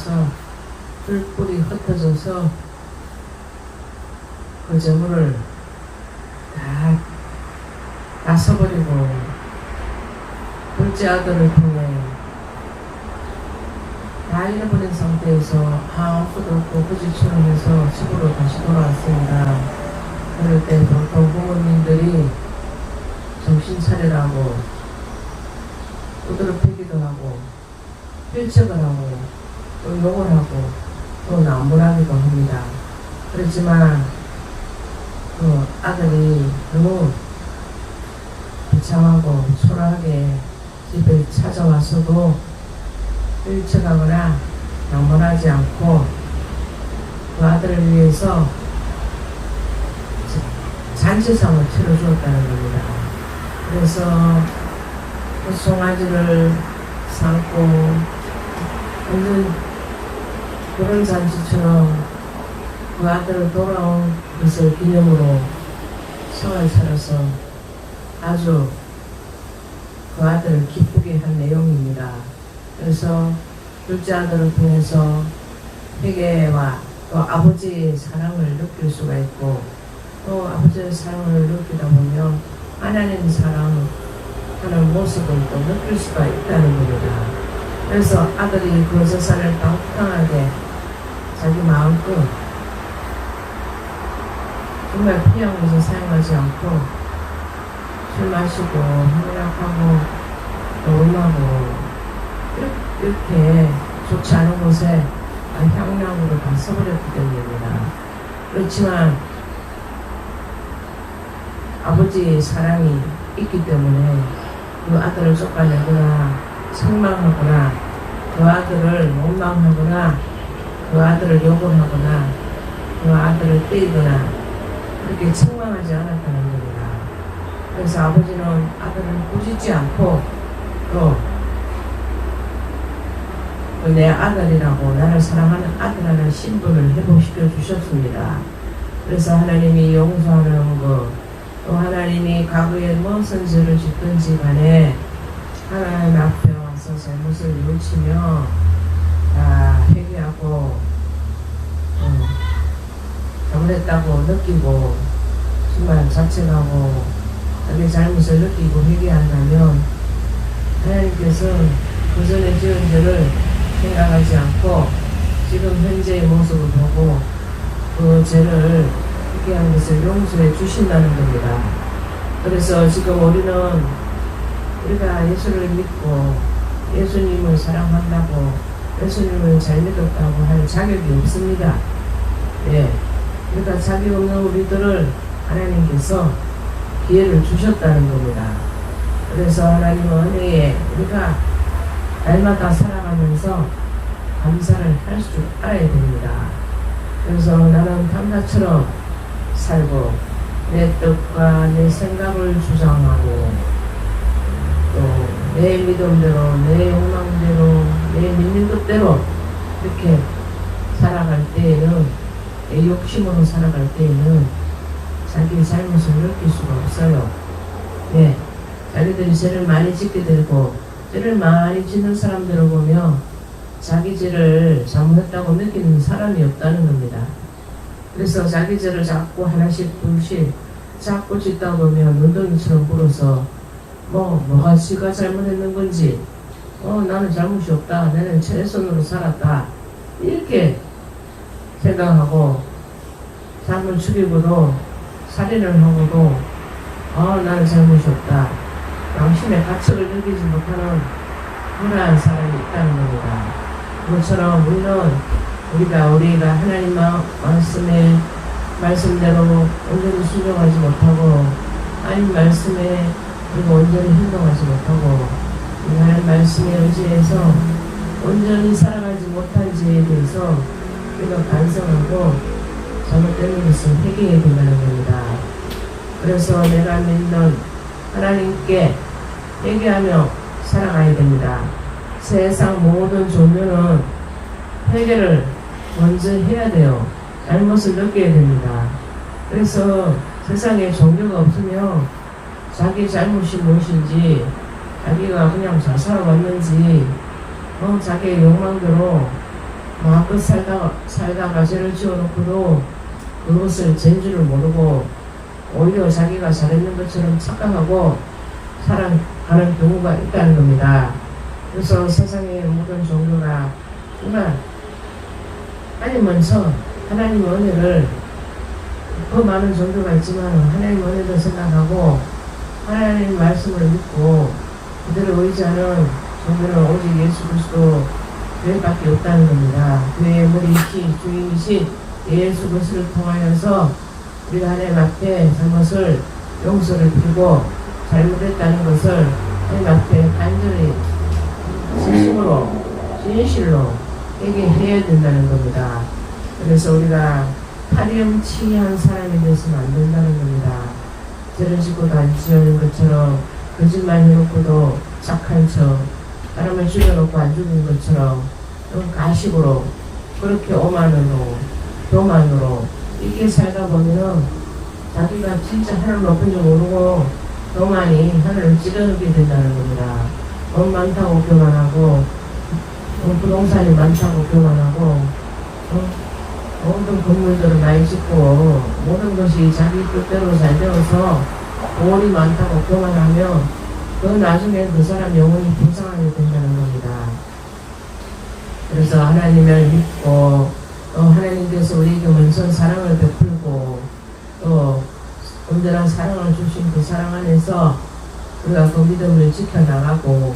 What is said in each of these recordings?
인해서 뿔뿔이 흩어져서 그 재물을 다 써버리고 둘째 아들을 통해 다 잃어버린 상태에서 아무것도 없고 거지처럼 해서 집으로 다시 돌아왔습니다. 그럴 때 보통 부모님들이 정신 차리라고 두드러 패기도 하고 필적을 하고 또 욕을 하고 또 나무라기도 합니다. 그렇지만 그 아들이 너무 비참하고 초라하게 집에 찾아와서도 일척하거나 나무라지 않고 그 아들을 위해서 잔치상을 치러주었다는 겁니다. 그래서 그 송아지를 삶고 완전 그런 잔치처럼 그 아들을 돌아온 것을 기념으로 성을 차려서 아주 그 아들을 기쁘게 한 내용입니다. 그래서 둘째 아들을 통해서 회개와 또 아버지의 사랑을 느낄 수가 있고 또 아버지의 사랑을 느끼다 보면 하나님의 사랑하는 모습을 또 느낄 수가 있다는 겁니다. 그래서 아들이 그 재산을 방탕하게 자기 마음껏 정말 필요한 것을 사용하지 않고 술 마시고 행락하고 또 음하고 이렇게 좋지 않은 곳에 향락으로 다 써버렸기 때문입니다. 그렇지만 아버지의 사랑이 있기 때문에 그 아들을 쫓아내거나 책망하거나 그 아들을 원망하거나 그 아들을 욕을 하거나 그 아들을 때리거나 그렇게 책망하지 않았다는 겁니다. 그래서 아버지는 아들을 꾸짖지 않고 또 내 아들이라고 나를 사랑하는 아들이라는 신분을 회복시켜 주셨습니다. 그래서 하나님이 용서하는 것, 또 하나님이 과거에 무슨 죄를 짓든지 간에 하나님 앞에 와서 잘못을 뉘우치며 다 회개하고 잘못했다고 느끼고 정말 자책하고 자기 잘못을 느끼고 회개한다면 하나님께서 그 전에 지은 죄를 생각하지 않고 지금 현재의 모습을 보고 그 죄를 회개한 것을 용서해 주신다는 겁니다. 그래서 지금 우리가 예수를 믿고 예수님을 사랑한다고 예수님을 잘 믿었다고 할 자격이 없습니다. 예. 그러니까 자격 없는 우리들을 하나님께서 기회를 주셨다는 겁니다. 그래서 하나님은 은혜에 우리가 날마다 살아가면서 감사를 할 줄 알아야 됩니다. 그래서 나는 탐나처럼 살고 내 뜻과 내 생각을 주장하고 또 내 믿음대로 내 욕망대로 내 믿는 것대로 이렇게 살아갈 때에는 내 욕심으로 살아갈 때에는 자기 잘못을 느낄 수가 없어요. 네, 자기들이 죄를 많이 짓게 되고 죄를 많이 짓는 사람들을 보면 자기 죄를 잘못했다고 느끼는 사람이 없다는 겁니다. 그래서 자기 죄를 자꾸 하나씩 둘씩 자꾸 짓다 보면 눈덩이처럼 불어서 뭐가 지가 잘못했는 건지 나는 잘못이 없다, 나는 최선으로 살았다 이렇게 생각하고 삶을 죽이고도 살인을 하고도 나는 잘못이 없다, 당신의 가책을 느끼지 못하는 불안한 사람이 있다는 겁니다. 그것처럼 우리가 하나님 말씀의 말씀대로 온전히 순종하지 못하고 하나님 말씀에 우리가 온전히 행동하지 못하고 하나님 말씀에 의지해서 온전히 살아가지 못한 죄에 대해서 우리가 반성하고 잘못된 것을 회개해야 된다는 겁니다. 그래서 내가 믿는 하나님께 회개하며 살아가야 됩니다. 세상 모든 종교는 회개를 먼저 해야 돼요. 잘못을 느껴야 됩니다. 그래서 세상에 종교가 없으면 자기 잘못이 무엇인지, 자기가 그냥 잘 살아왔는지, 자기의 욕망대로 마음껏 살다가 죄를 지어놓고도 그것을 전줄을 모르고 오히려 자기가 잘했는 것처럼 착각하고 살아가는 경우가 있다는 겁니다. 그래서 세상의 모든 종교나 정말 아니 먼저 하나님의 은혜를 더 많은 종교가 있지만 하나님의 은혜를 생각하고 하나님 말씀을 믿고 그대로 의지하는 종교는 오직 예수 그리스도 교회밖에 없다는 겁니다. 교회의 머리이신 주인이신 예수 그리스도를 통하여서 우리가 하나님 앞에 잘못을 용서를 빌고 잘못했다는 것을 하나님 앞에 간절히 진심으로 진실로 회개해야 된다는 겁니다. 그래서 우리가 파렴치한 사람이 되어서는 안 된다는 겁니다. 죄를 짓고도 안 지어는 것처럼 거짓말 해놓고도 착한 척 사람을 죽여놓고 안 죽인 것처럼 가식으로 그렇게 오만으로 교만으로 이렇게 살다 보면은 자기가 진짜 하늘 높은 줄 모르고 교만이 하늘을 찌르게 된다는 겁니다. 돈 많다고 교만하고 부동산이 많다고 교만하고 모든 건물들을 많이 짓고 모든 것이 자기 뜻대로 잘 되어서 돈이 많다고 교만하면 그 나중에 그 사람 영혼이 불쌍하게 된다는 겁니다. 그래서 하나님을 믿고 또 하나님께서 우리에게 먼저 사랑을 베풀고 또 온전한 사랑을 주신 그 사랑 안에서 우리가 그 믿음을 지켜나가고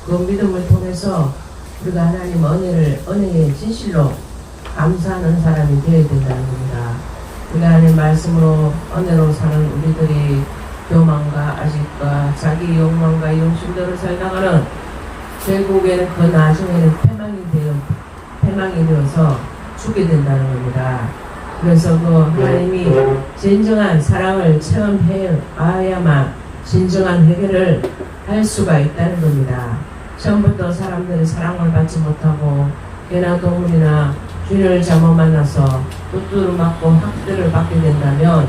그 믿음을 통해서 우리가 하나님 은혜의 진실로 감사하는 사람이 되어야 된다는 겁니다. 우리가 하나님 말씀으로 은혜로 사는 우리들이 교만과 아식과 자기 욕망과 욕심대로 살다가는 결국에는 그 나중에는 패망이 되어서 죽게 된다는 겁니다. 그래서 그 하나님이 진정한 사랑을 체험해야만 진정한 회개를 할 수가 있다는 겁니다. 처음부터 사람들이 사랑을 받지 못하고 개나 동물이나 주인을 잘못 만나서 뚜뚜를 맞고 학대를 받게 된다면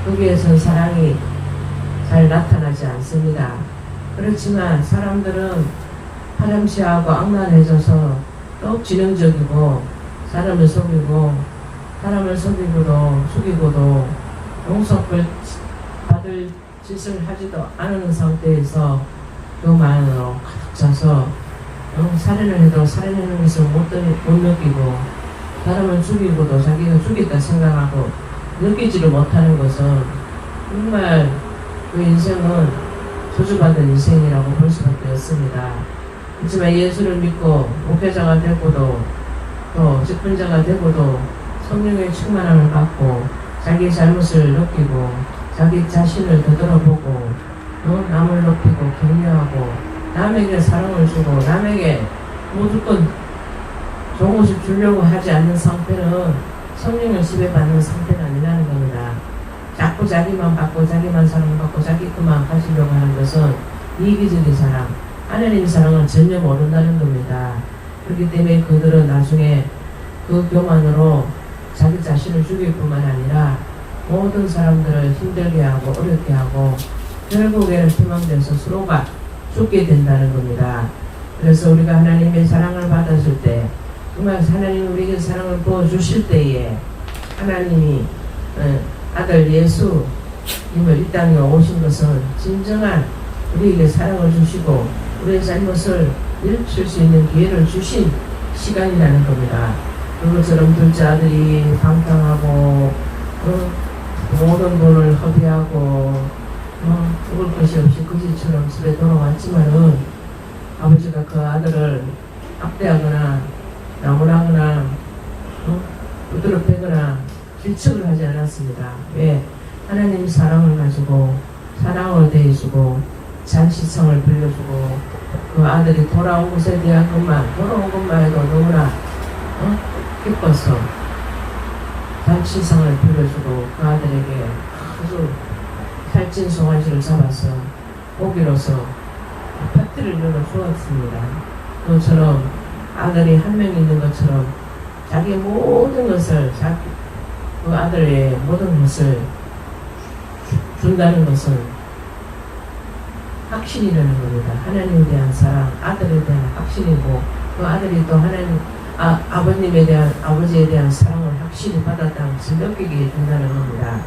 거기에서 사랑이 잘 나타나지 않습니다. 그렇지만 사람들은 파렴치하고 악랄해져서 또 지능적이고 사람을 속이고도 죽이고도 용서를 받을 짓을 하지도 않은 상태에서 교만으로 가득 차서 살인을 해도 살인하는 것을 못 느끼고 사람을 죽이고도 자기가 죽였다 생각하고 느끼지를 못하는 것은 정말 그 인생은 저주받은 인생이라고 볼 수밖에 없습니다. 하지만 예수를 믿고 목회자가 되고도 또 직분자가 되고도 성령의 충만함을 받고 자기 잘못을 느끼고 자기 자신을 되돌아보고 남을 높이고 격려하고 남에게 사랑을 주고 남에게 무조건 좋은 것을 주려고 하지 않는 상태는 성령을 지배받는 상태가 아니라는 겁니다. 자꾸 자기만 받고 자기만 사랑받고 자기 것만 가지려고 하는 것은 이기적인 사랑, 하나님의 사랑을 전혀 모른다는 겁니다. 그렇기 때문에 그들은 나중에 그 교만으로 자기 자신을 죽일 뿐만 아니라 모든 사람들을 힘들게 하고 어렵게 하고 결국에는 피망돼서 서로가 죽게 된다는 겁니다. 그래서 우리가 하나님의 사랑을 받았을 때 정말 하나님 우리에게 사랑을 부어주실 때에 하나님이 아들 예수님을 이 땅에 오신 것은 진정한 우리에게 사랑을 주시고 우리의 잘못을 일으킬 수 있는 기회를 주신 시간이라는 겁니다. 그것처럼 둘째 아들이 방탕하고 모든 돈을 허비하고 먹을 것이 없이 거지처럼 집에 돌아왔지만은 아버지가 그 아들을 학대하거나 나무라거나 부드러 패거나 질척을 하지 않았습니다. 왜? 하나님 사랑을 가지고 사랑을 대해주고 잔치성을 빌려주고 그 아들이 돌아온 것에 대한 돌아온 것만 해도 너무나 기뻐서 잔치성을 빌려주고 그 아들에게 아주 살찐 송아지를 잡아서 고기로서 파티를 열어주었습니다. 그것처럼 아들이 한 명 있는 것처럼 자기 모든 것을 그 아들의 모든 것을 준다는 것은 확신이라는 겁니다. 하나님에 대한 사랑, 아들에 대한 확신이고 그 아들이 또 아버님에 대한, 아버지에 대한 사랑을 확실히 받았다는 것을 느끼게 된다는 겁니다.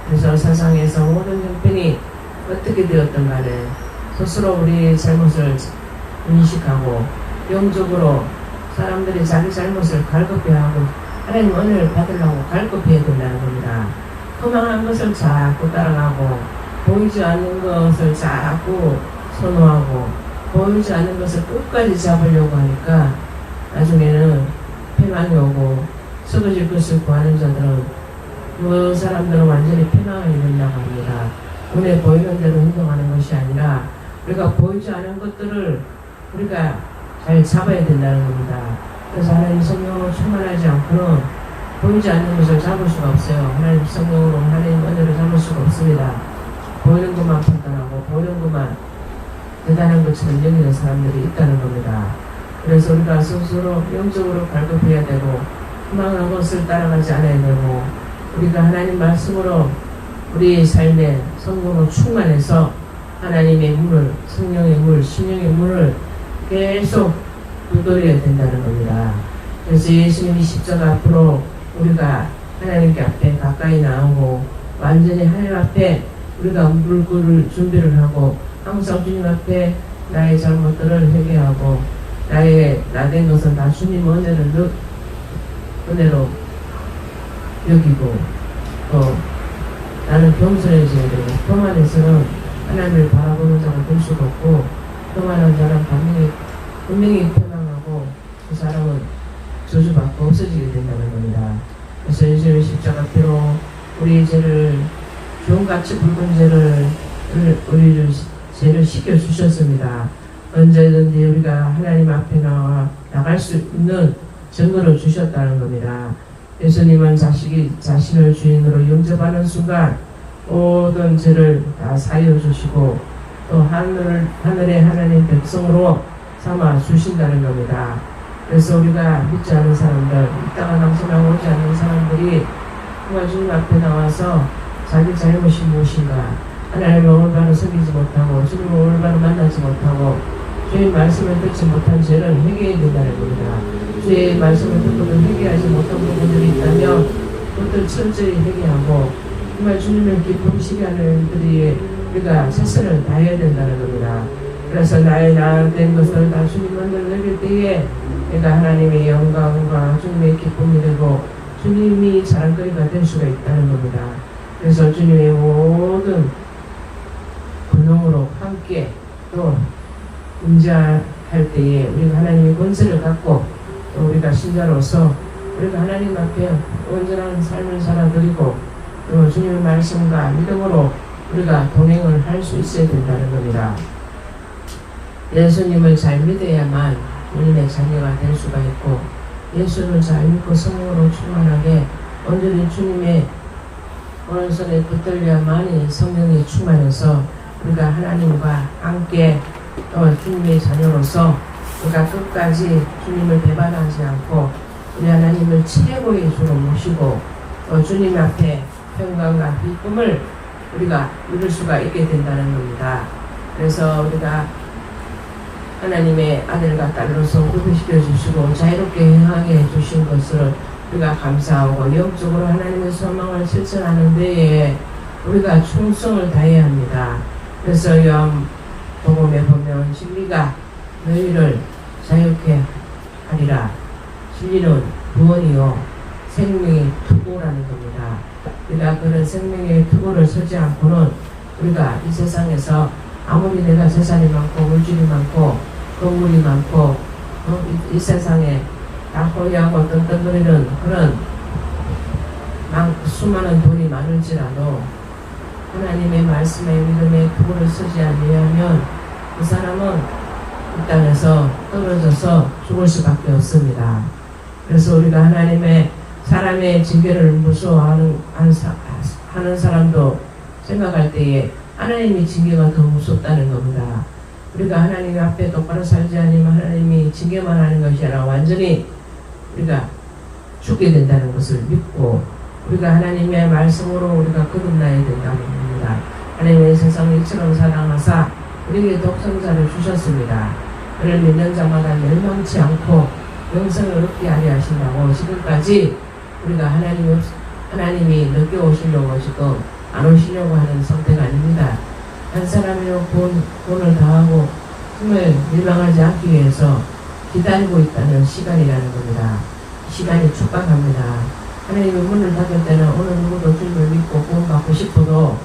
그래서 세상에서 모든 형편이 어떻게 되었든 간에 스스로 우리 잘못을 인식하고 영적으로 사람들이 자기 잘못을 갈급해야 하고 하나님 은혜를 받으려고 갈급해야 된다는 겁니다. 허망한 것을 자꾸 따라가고 보이지 않는 것을 자꾸 선호하고 보이지 않는 것을 끝까지 잡으려고 하니까 나중에는 패망이 오고 썩어질 것을 구하는 자들은 그 사람들은 완전히 패망을 입는다고 합니다. 눈에 보이는 대로 행동하는 것이 아니라 우리가 보이지 않은 것들을 우리가 잘 잡아야 된다는 겁니다. 그래서 하나님 성령으로 충만하지 않고는 보이지 않는 것을 잡을 수가 없어요. 하나님 성령으로 하나님 은혜를 잡을 수가 없습니다. 보이는 것만 판단하고 보이는 것만 대단한 것처럼 여기는 사람들이 있다는 겁니다. 그래서 우리가 스스로 영적으로 갈급해야 되고 희망한 것을 따라가지 않아야 되고 우리가 하나님 말씀으로 우리 삶에 성령으로 충만해서 하나님의 문을, 성령의 물, 신령의 문을 계속 두드려야 된다는 겁니다. 그래서 예수님이 십자가 앞으로 우리가 하나님께 앞에 가까이 나오고 완전히 하나님 앞에 우리가 물 끓을 준비를 하고 항상 주님 앞에 나의 잘못들을 회개하고 나의 나된 것은 다 주님 은혜로 여기고 또 나는 겸손해져야 되고 교만해서는 하나님을 바라보는 자가 될 수가 없고 교만한 사람 분명히 패망하고 그 사람은 저주받고 없어지게 된다는 겁니다. 그래서 예수님의 십자가 피로 우리 죄를 주홍같이 붉은 우리를 죄를 씻겨주셨습니다. 언제든지 우리가 하나님 앞에 나갈 수 있는 증거를 주셨다는 겁니다. 예수님은 자신을 주인으로 영접하는 순간 모든 죄를 다 사여 주시고 또 하늘의 하나님 백성으로 삼아 주신다는 겁니다. 그래서 우리가 믿지 않는 사람들, 이따가 낭심하고 오지 않는 사람들이 정말 주님 앞에 나와서 자기 잘못이 무엇인가, 하나님을 올바로 섬기지 못하고 주님을 올바로 만나지 못하고 주의 말씀을 듣지 못한 죄를 회개해야 된다는 겁니다. 주의 말씀을 듣고도 회개하지 못한 부분들이 있다면 그것들 철저히 회개하고 정말 주님을 기쁘시게 하는 일들이 우리가 최선을 다해야 된다는 겁니다. 그래서 나의 나된 것을 다 주님 만들 내릴 때에 내가 하나님의 영광과 주님의 기쁨이 되고 주님이 자랑거리가 될 수가 있다는 겁니다. 그래서 주님의 모든 권능으로 함께 또 임재할 때에 우리가 하나님의 권세를 갖고 또 우리가 신자로서 우리가 하나님 앞에 온전한 삶을 살아드리고 또 주님의 말씀과 믿음으로 우리가 동행을 할 수 있어야 된다는 겁니다. 예수님을 잘 믿어야만 주님의 자녀가 될 수가 있고 예수를 잘 믿고 성령으로 충만하게 온전히 주님의 오른손에 붙들려야만이 성령이 충만해서 우리가 하나님과 함께 또 주님의 자녀로서 우리가 끝까지 주님을 배반하지 않고 우리 하나님을 최고의 주로 모시고 또 주님 앞에 평강과 기쁨을 우리가 이룰 수가 있게 된다는 겁니다. 그래서 우리가 하나님의 아들과 딸로서 구별시켜 주시고 자유롭게 행하게 해주신 것을 우리가 감사하고 영적으로 하나님의 소망을 실천하는 데에 우리가 충성을 다해야 합니다. 그래서 요한복음에 보면 진리가 너희를 자유케 하리라. 진리는 구원이요 생명의 투구라는 겁니다. 우리가 그런 생명의 투구를 서지 않고는 우리가 이 세상에서 아무리 내가 재산이 많고 물질이 많고 건물이 많고 이 세상에 다 호의하고 떵떵거리는 그런 수많은 돈이 많을지라도 하나님의 말씀에 믿음의 투구를 서지 않으면 그 사람은 이 땅에서 떨어져서 죽을 수밖에 없습니다. 그래서 우리가 하나님의 사람의 징계를 무서워하는 하는 사람도 생각할 때에 하나님의 징계가 더 무섭다는 겁니다. 우리가 하나님 앞에 똑바로 살지 않으면 하나님이 징계만 하는 것이 아니라 완전히 우리가 죽게 된다는 것을 믿고 우리가 하나님의 말씀으로 우리가 거듭나야 된다는 겁니다. 하나님의 세상을 이처럼 사랑하사 우리에게 독생자를 주셨습니다. 그를 믿는 자마다 멸망치 않고 영생을 얻게 하려 하신다고 지금까지 우리가 하나님이 늦게 오시려고 지금 안 오시려고 하는 상태가 아닙니다. 한 사람이요 본을 다하고 정말 밀망하지 않기 위해서 기다리고 있다는 시간이라는 겁니다. 시간이 촉박합니다. 하나님의 문을 닫을 때는 어느 누구도 주님을 믿고 구원받고 싶어도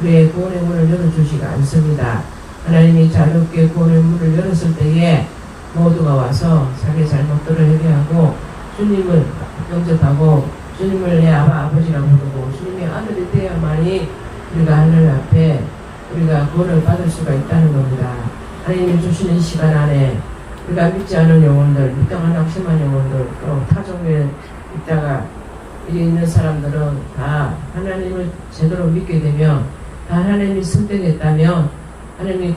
우리의 구원의 문을 열어주시지 않습니다. 하나님이 자유롭게 구원의 문을 열었을 때에 모두가 와서 자기 잘못들을 회개하고 주님을 영접하고 주님을 내 아버지라고 부르고 주님의 아들이 되어야만이 우리가 하늘 앞에 우리가 구원을 받을 수가 있다는 겁니다. 하나님이 주시는 시간 안에 우리가 믿지 않은 영혼들, 믿다가 낙심한 영혼들, 또 타종에 있다가 이리 있는 사람들은 다 하나님을 제대로 믿게 되면, 다 하나님이 선택했다면 하나님이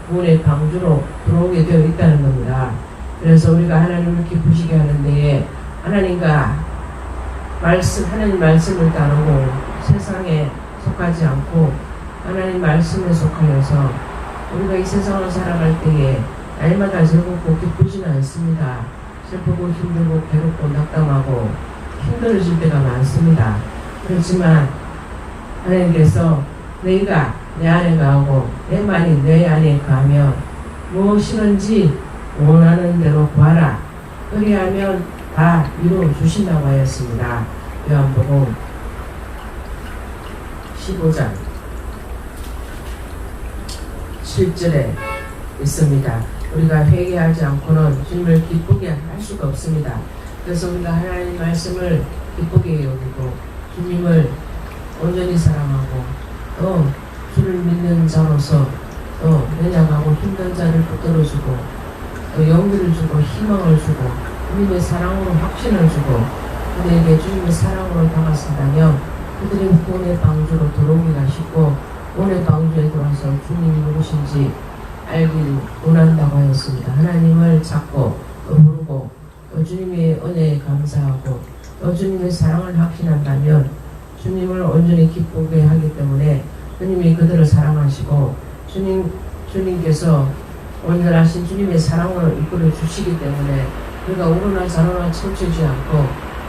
구원의 방주로 들어오게 되어 있다는 겁니다. 그래서 우리가 하나님을 기쁘시게 하는 데에 하나님과 하나님 말씀을 따르고 세상에 속하지 않고 하나님 말씀에 속하여서 우리가 이 세상을 살아갈 때에 날마다 즐겁고 기쁘지는 않습니다. 슬프고 힘들고 괴롭고 낙담하고 힘들어질 때가 많습니다. 그렇지만 하나님께서 너희가 내 안에 가고 내 말이 내 안에 가면 무엇이든지 원하는 대로 구하라. 그리하면 다 이루어 주신다고 하였습니다. 요한복음 15장 7절에 있습니다. 우리가 회개하지 않고는 주님을 기쁘게 할 수가 없습니다. 그래서 우리가 하나님 말씀을 기쁘게 여기고 주님을 온전히 사랑하고 또 주를 믿는 자로서 또 연약하고 힘든 자를 붙들어주고 또 용기를 주고 희망을 주고 주님의 사랑으로 확신을 주고 그들에게 주님의 사랑으로 다가선다면 그들의 구원의 방주로 들어오기가 쉽고 구원의 방주에 들어와서 주님이 누구신지 알길 원한다고 하였습니다. 하나님을 찾고 또 부르고 또 주님의 은혜에 감사하고 또 주님의 사랑을 확신한다면 주님을 온전히 기쁘게 하기 때문에 주님이 그들을 사랑하시고 주님께서 온전하신 주님의 사랑으로 이끌어 주시기 때문에 우리가 우러나 좌로나 치우치지 않고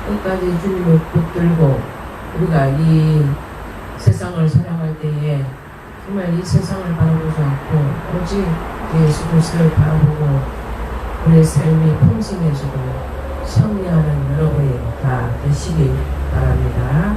끝까지 주님을 붙들고 우리가 이 세상을 살아갈 때에 정말 이 세상을 바라보지 않고 오직 예수 그리스도를 바라보고 우리의 삶이 풍성해지고 승리하는 여러분이 다 되시기 바랍니다.